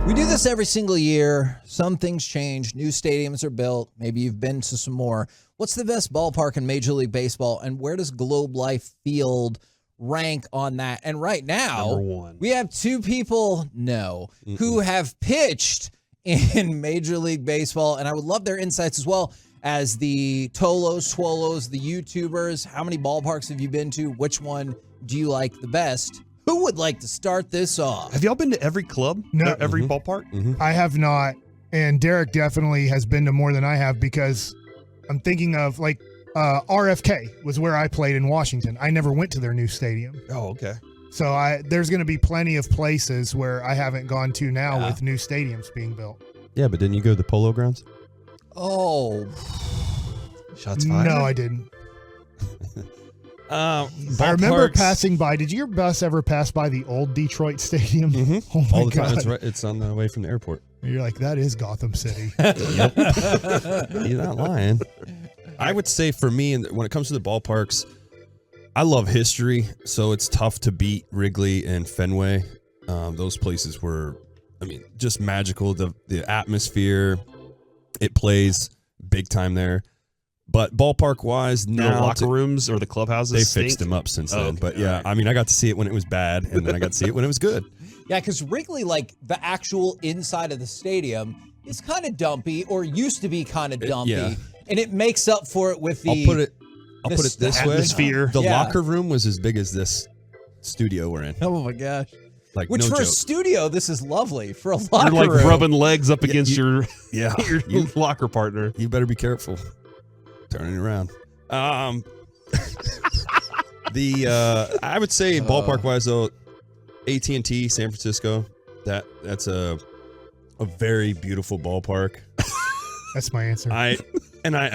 We do this every single year. Some things change. New stadiums are built. Maybe you've been to some more. What's the best ballpark in Major League Baseball, and where does Globe Life Field rank on that? And right now, Number one. we have two people, who have pitched in Major League Baseball, and I would love their insights as well as the Tolos, Twolos, the YouTubers. How many ballparks have you been to? Which one do you like the best? Who would like to start this off? Have y'all been to every club? No. Every ballpark? I have not, and Derek definitely has been to more than I have, because I'm thinking of like RFK was where I played in Washington. I never went to their new stadium. Oh, okay. So there's going to be plenty of places where I haven't gone to now with new stadiums being built. Yeah, but didn't you go to the Polo Grounds? Oh. Shots fired? No, I didn't. I remember Ballparks- passing by. Did your bus ever pass by the old Detroit Stadium? Oh my All the time. God. It's right. It's on the way from the airport. You're like, that is Gotham City. Yep. You're not lying. I would say for me, when it comes to the ballparks, I love history, so it's tough to beat Wrigley and Fenway. Those places were, just magical. The atmosphere, it plays big time there. But ballpark-wise, now The locker rooms or the clubhouses they stink? fixed them up since then. Okay, But yeah, all right. I got to see it when it was bad, and then I got to see it when it was good. Yeah, because Wrigley, like the actual inside of the stadium, is kind of dumpy, or used to be kind of dumpy, yeah. and it makes up for it with the. I'll put it this way: atmosphere. the Yeah. locker room was as big as this studio we're in. Oh my gosh! Like, Which no for a joke. studio, this is lovely. For a locker You're like room, rubbing legs up against your You locker partner. You better be careful. Turning it around. I would say ballpark wise though, AT&T San Francisco. That's a very beautiful ballpark. That's my answer. I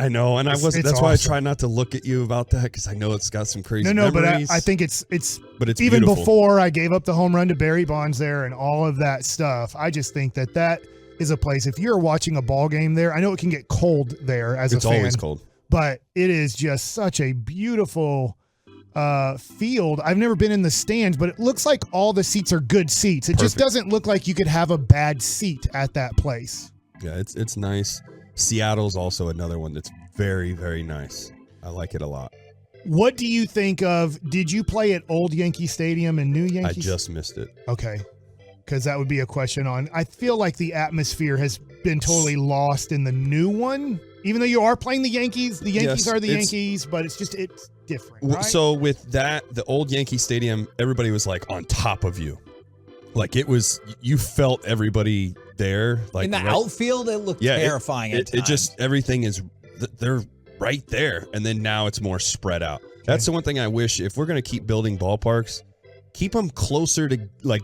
know, and It's that's why I awesome. try not to look at you about that, because I know it's got some crazy No, but memories. I think it's but it's even beautiful. before I gave up the home run to Barry Bonds there and all of that stuff. I just think that is a place. If you're watching a ball game there, I know it can get cold there as It's a fan. always cold. But it is just such a beautiful field. I've never been in the stands, but it looks like all the seats are good seats. It just Perfect. doesn't look like you could have a bad seat at that place. Yeah, it's nice. Seattle's also another one that's very, very nice. I like it a lot. What do you think of? Did you play at Old Yankee Stadium and New Yankee? I just missed it. Okay. Because that would be a question on. I feel like the atmosphere has been totally lost in the new one. Even though you are playing the Yankees Yes, are the it's- Yankees, but it's different, right? So with that, the old Yankee Stadium, everybody was like on top of you. Like it was, you felt everybody there. Like in the right- outfield, it looked terrifying. It just, everything is, they're right there. And then now it's more spread out. That's the one thing I wish, if we're going to keep building ballparks, keep them closer to, like,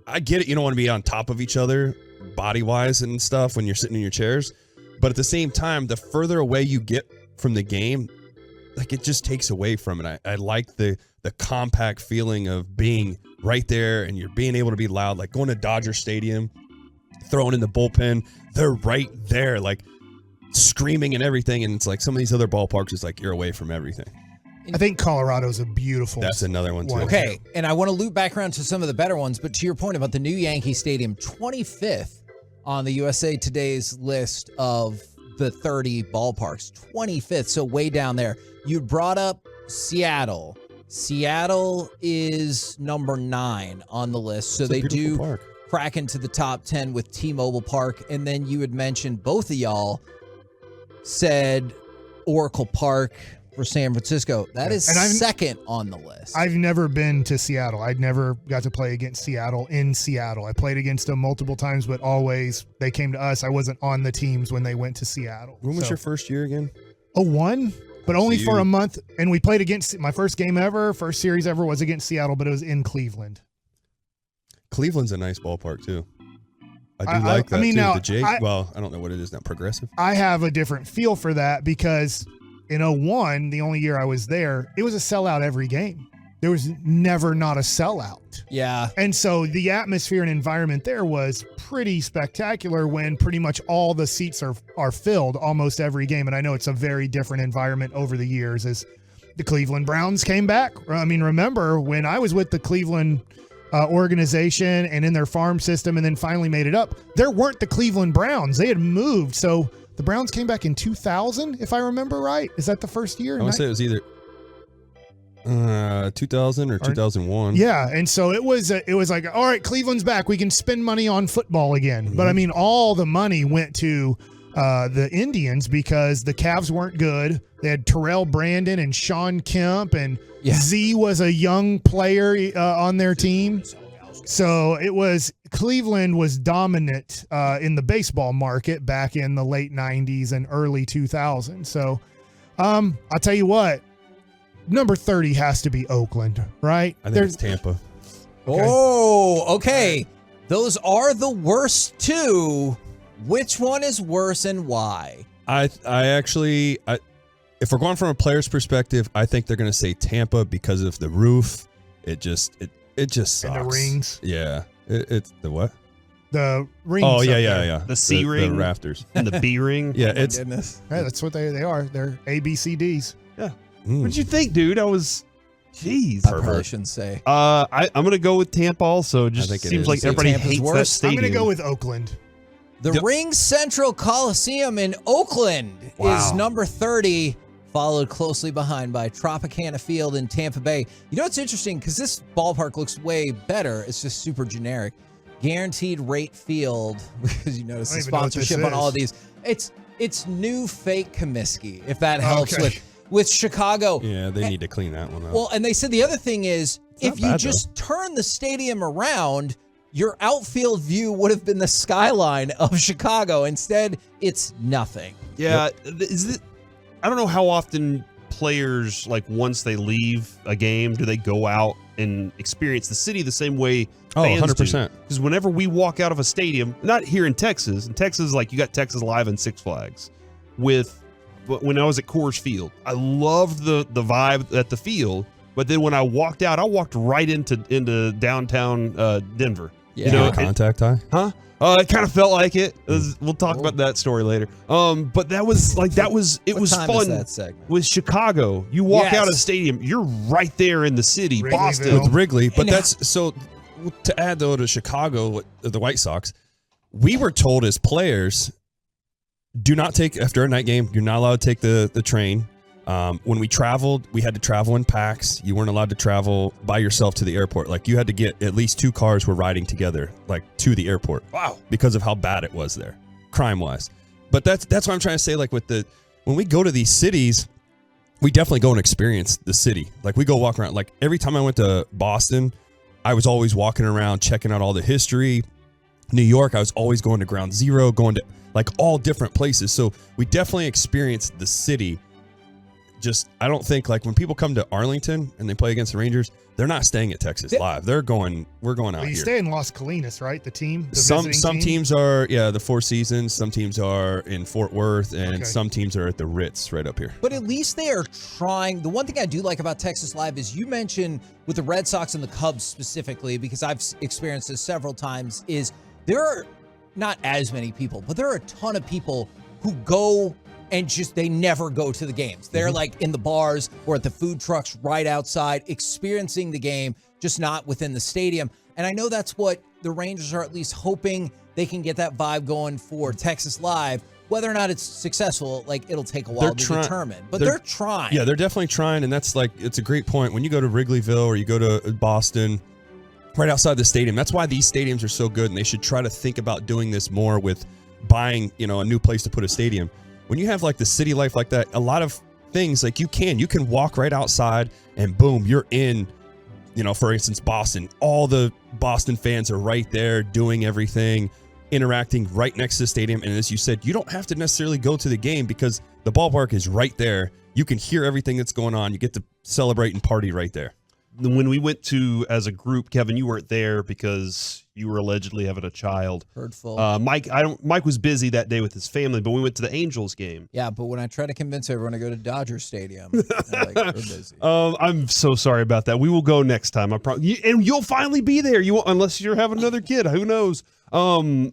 I get it. You don't want to be on top of each other body wise and stuff when you're sitting in your chairs. But at the same time, the further away you get from the game, like it just takes away from it. I like the compact feeling of being right there and you're being able to be loud, like going to Dodger Stadium, throwing in the bullpen. They're right there, like screaming and everything. And it's like some of these other ballparks is like you're away from everything. I think Colorado's a beautiful. That's another one too. Okay, and I want to loop back around to some of the better ones, but to your point about the new Yankee Stadium, 25th on the USA Today's list of the 30 ballparks, 25th, so way down there. You brought up Seattle. Seattle is number 9 on the list, so It's a they beautiful do park. crack into the top 10 with T-Mobile Park, and then you had mentioned, both of y'all said Oracle Park for San Francisco. That is And second on the list. I've never been to Seattle. I'd never got to play against Seattle in Seattle. I played against them multiple times, but always they came to us. I wasn't on the teams when they went to Seattle. When was your first year again? 01, but only So for you- a month. And we played against, my first game ever, first series ever was against Seattle, but it was in Cleveland. Cleveland's a nice ballpark too. I do like that I mean, too. now, The Jake, I don't know what it is now. Progressive. I have a different feel for that because in 01, the only year I was there, it was a sellout every game. There was never not a sellout. yeah. And so the atmosphere and environment there was pretty spectacular when pretty much all the seats are filled almost every game. And I know it's a very different environment over the years as the Cleveland Browns came back. I mean, remember when I was with the Cleveland organization and in their farm system, and then finally made it up. There weren't the Cleveland Browns. They had moved. So the Browns came back in 2000, if I remember right. Is that the first year? I would say it was either 2000 or 2001. Yeah, and so it was like, all right, Cleveland's back. We can spend money on football again. Mm-hmm. But I mean, all the money went to the Indians because the Cavs weren't good. They had Terrell Brandon and Sean Kemp, and Z was a young player on their team. So it was Cleveland was dominant in the baseball market back in the late 90s and early 2000s. So I'll tell you what, number 30 has to be Oakland, right? I think it's Tampa. Okay. Oh, okay. Those are the worst two. Which one is worse and why? I actually, if we're going from a player's perspective, I think they're going to say Tampa because of the roof. It just sucks. And the rings. Yeah. It's the what? The rings. Oh, yeah. The C ring. The rafters. And the B ring. Yeah, Oh, goodness. Yeah, that's what they are. They're ABCDs. Yeah. Mm. What'd you think, dude? Jeez. I probably shouldn't say. I'm going to go with Tampa also. Just think it seems is. like So everybody Tampa's hates that worse? stadium. I'm going to go with Oakland. The Ring Central Coliseum in Oakland is number 30, followed closely behind by Tropicana Field in Tampa Bay. You know what's interesting? Because this ballpark looks way better. It's just super generic. Guaranteed Rate Field, because you notice the sponsorship on all of these. It's new fake Comiskey, if that helps with Chicago. Yeah, they need to clean that one up. Well, and they said the other thing is, if you bad, just turn the stadium around, your outfield view would have been the skyline of Chicago. Instead, it's nothing. Yeah. I don't know how often players, like once they leave a game, do they go out and experience the city the same way fans 100%. Because whenever we walk out of a stadium, not here in Texas, like you got Texas Live and Six Flags. When I was at Coors Field, I loved the vibe at the field. But then when I walked out, I walked right into downtown Denver. Yeah. You know, contact high? Huh? It kind of felt like it. We'll talk about that story later. But it was What time fun is that segment? with Chicago. You walk out of the Yes. stadium, you're right there in the city, Wrigleyville. Boston. With Wrigley. But And that's so to add though to Chicago, the White Sox, we were told as players, do not take after a night game. You're not allowed to take the train. When we traveled, we had to travel in packs. You weren't allowed to travel by yourself to the airport. Like you had to get at least 2 cars were riding together, like to the airport. Wow. Because of how bad it was there, crime wise. But that's what I'm trying to say. Like when we go to these cities, we definitely go and experience the city. Like we go walk around. Like every time I went to Boston, I was always walking around, checking out all the history. New York, I was always going to Ground Zero, going to like all different places. So we definitely experienced the city. Just, I don't think like when people come to Arlington and they play against the Rangers, they're not staying at Texas Live. We're going out You here. stay in Las Colinas, right? The team? The Some visiting team? teams are, the Four Seasons. Some teams are in Fort Worth, and some teams are at the Ritz right up here. But at least they are trying. The one thing I do like about Texas Live is you mentioned with the Red Sox and the Cubs specifically, because I've experienced this several times, is there are not as many people, but there are a ton of people who go and just they never go to the games. They're like in the bars or at the food trucks right outside experiencing the game, just not within the stadium. And I know that's what the Rangers are at least hoping they can get that vibe going for Texas Live. Whether or not it's successful, like it'll take a while to determine. But they're trying. Yeah, they're definitely trying, and that's like it's a great point. When you go to Wrigleyville or you go to Boston, right outside the stadium, that's why these stadiums are so good, and they should try to think about doing this more with buying, a new place to put a stadium. When you have like the city life like that, a lot of things like you can walk right outside and boom, you're in, for instance, Boston. All the Boston fans are right there doing everything, interacting right next to the stadium. And as you said, you don't have to necessarily go to the game because the ballpark is right there. You can hear everything that's going on. You get to celebrate and party right there. When we went to, as a group, Kevin, you weren't there because you were allegedly having a child. Hurtful. Mike was busy that day with his family, but we went to the Angels game. Yeah, but when I try to convince everyone to go to Dodger Stadium, they're like, we're busy. I'm so sorry about that. We will go next time. I promise. And you'll finally be there. You won't, unless you're having another kid. Who knows? But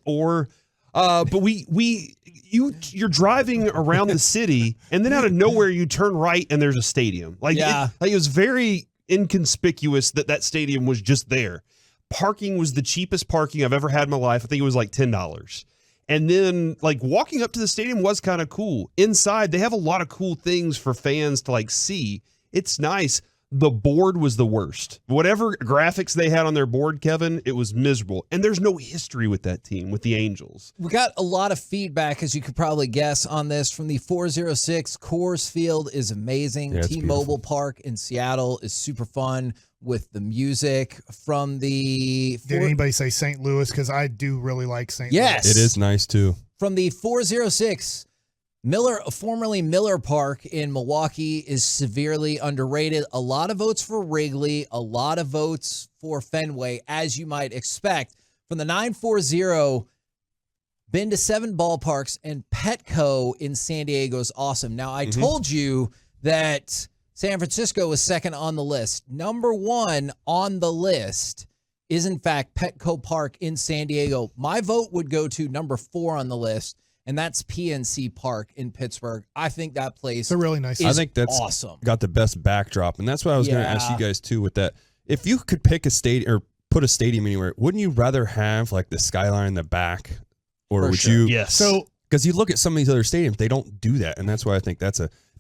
you're driving around the city, and then out of nowhere you turn right, and there's a stadium. It was very inconspicuous that stadium was just there. parking was the cheapest parking I've ever had in my life. I think it was like $10. And then like walking up to the stadium was kind of cool. Inside, they have a lot of cool things for fans to like see. It's nice. The board was the worst. Whatever graphics they had on their board, Kevin, it was miserable. And there's no history with that team, with the Angels. We got a lot of feedback, as you could probably guess, on this from the 406. Coors Field is amazing. Yeah, T-Mobile Park in Seattle is super fun with the music. From the... Did anybody say St. Louis? Because I do really like St. Yes. Louis. It is nice, too. From the 406, formerly Miller Park in Milwaukee is severely underrated. A lot of votes for Wrigley, a lot of votes for Fenway, as you might expect. From the 940, been to 7 ballparks, and Petco in San Diego is awesome. Now, I told you that San Francisco was second on the list. Number 1 on the list is, in fact, Petco Park in San Diego. My vote would go to number 4 on the list, and that's PNC Park in Pittsburgh. I think that place It's a really nice. I think that's awesome. got the best backdrop, and that's what I was going to ask you guys too with that. If you could pick a stadium or put a stadium anywhere, wouldn't you rather have like the skyline in the back, or would you? Yes. So Because you look at some of these other stadiums, they don't do that, and that's why I think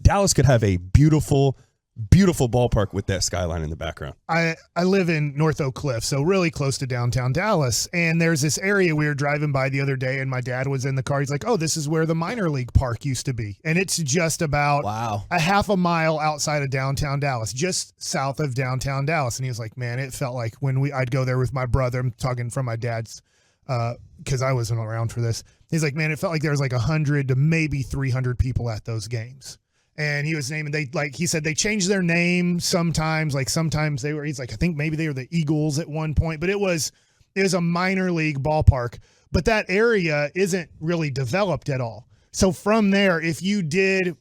Dallas could have a beautiful ballpark with that skyline in the background. I live in North Oak Cliff, so really close to downtown Dallas. And there's this area we were driving by the other day, and my dad was in the car. He's like, oh, this is where the minor league park used to be. And it's just about a half a mile outside of downtown Dallas, just south of downtown Dallas. And he was like, man, it felt like when I'd go there with my brother. I'm talking from my dad's, because I wasn't around for this. He's like, man, it felt like there was like 100 to maybe 300 people at those games. And he was naming, he said they changed their name sometimes. Like sometimes he's like, I think maybe they were the Eagles at one point, but it was a minor league ballpark. But that area isn't really developed at all. So from there, if you did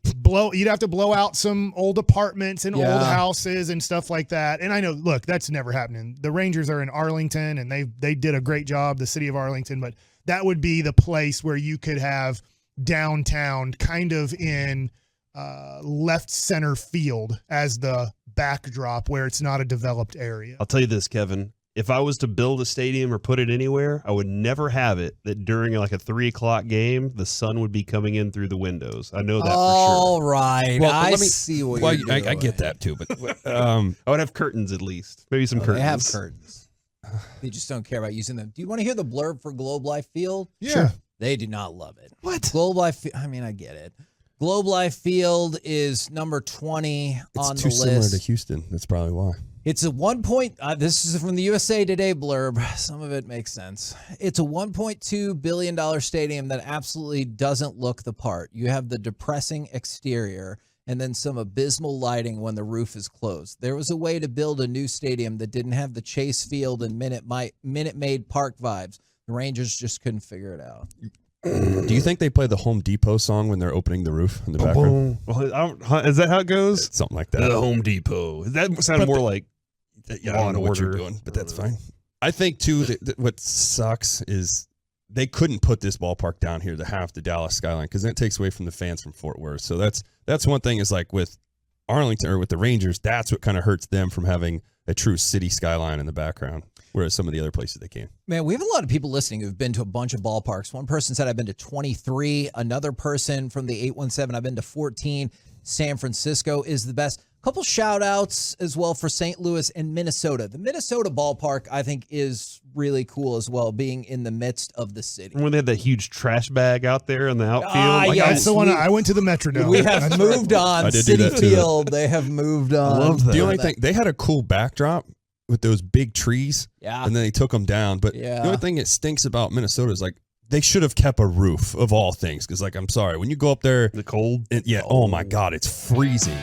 you'd have to blow out some old apartments and old houses and stuff like that. And I know, look, that's never happening. The Rangers are in Arlington, and they did a great job, the city of Arlington, but that would be the place where you could have downtown kind of in left center field as the backdrop where it's not a developed area. I'll tell you this, Kevin. If I was to build a stadium or put it anywhere, I would never have it that during like a 3:00 game, the sun would be coming in through the windows. I know that for sure. All right. Well, I see what you're doing. I get that too, but I would have curtains at least. Maybe some curtains. They have curtains. They just don't care about using them. Do you want to hear the blurb for Globe Life Field? Yeah. Sure. They do not love it. What? Globe Life, I mean, I get it. Globe Life Field is number 20 on the list. It's too similar to Houston. That's probably why. It's a this is from the USA Today blurb. Some of it makes sense. It's a $1.2 billion stadium that absolutely doesn't look the part. You have the depressing exterior and then some abysmal lighting when the roof is closed. There was a way to build a new stadium that didn't have the Chase Field and Minute Maid Park vibes. The Rangers just couldn't figure it out. Do you think they play the Home Depot song when they're opening the roof in the background? Well, is that how it goes? Something like that. The Home Depot. That sounded more like I don't know what you're doing, but that's fine. I think, too, that what sucks is they couldn't put this ballpark down here to have the Dallas skyline because that takes away from the fans from Fort Worth. So that's one thing is like with Arlington or with the Rangers, that's what kind of hurts them from having a true city skyline in the background, whereas some of the other places they can. Man, we have a lot of people listening who've been to a bunch of ballparks. One person said, I've been to 23. Another person from the 817, I've been to 14. San Francisco is the best. A couple shout outs as well for St. Louis and Minnesota. The Minnesota ballpark, I think, is really cool as well, being in the midst of the city. When they had that huge trash bag out there in the outfield. Yes. That's the one I went to the Metrodome. We have moved on. I did do City that too. Field, they have moved on. I love that. The only thing, they had a cool backdrop with those big trees, Yeah. and then they took them down. But Yeah. the only thing that stinks about Minnesota is like they should have kept a roof of all things because, like, I'm sorry, when you go up there, The cold. oh my God, it's freezing.